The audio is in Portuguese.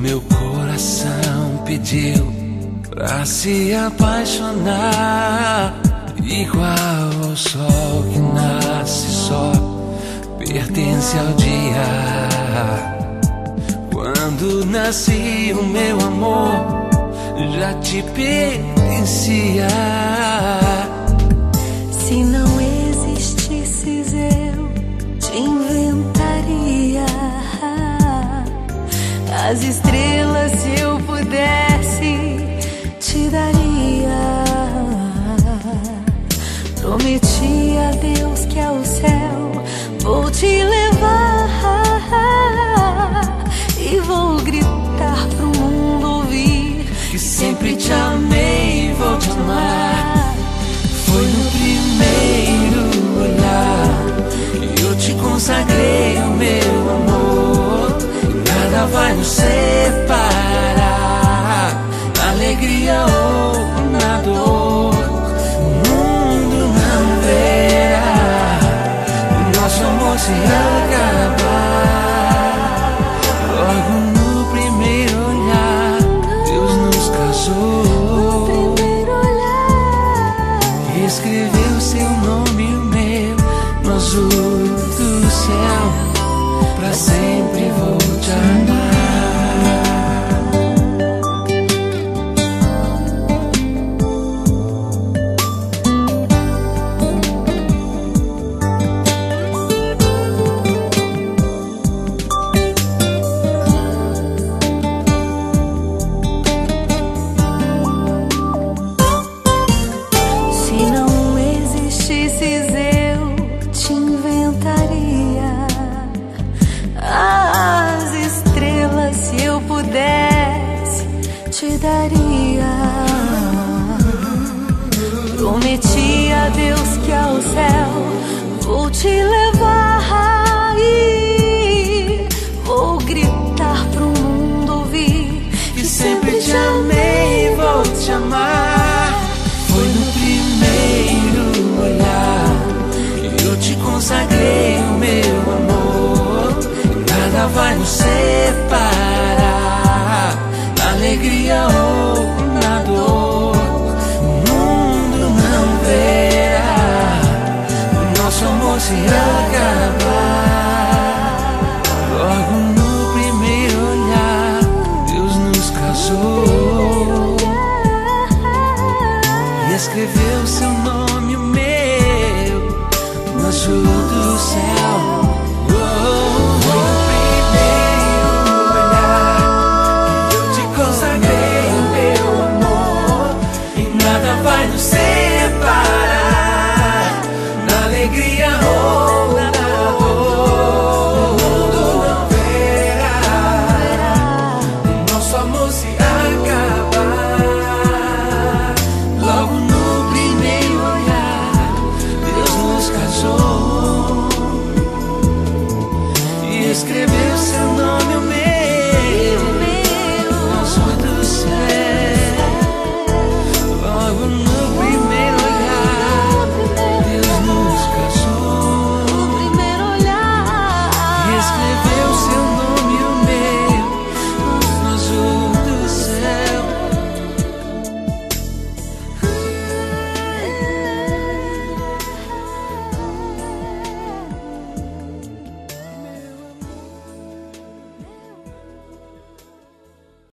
Meu coração pediu pra se apaixonar, igual ao sol que nasce só, pertence ao dia. Quando nasci o meu amor, já te pertencia. Se não existisses eu te inventaria. As estrelas, se eu pudesse, te daria. Prometi a Deus que ao céu vou te levar e vou gritar pro mundo ouvir que sempre te amei e vou te amar. Foi no primeiro olhar que eu te consagrei o meu amor. Nada vai nos separar, na alegria ou na dor. O mundo não verá o nosso amor se acabar. Logo no primeiro olhar, Deus nos casou. Escreveu seu nome e o meu no azul do céu. Pra sempre vou te amar. Se não existisses eu te inventaria. As estrelas, se eu pudesse, te daria. Prometi a Deus que ao céu vou te levar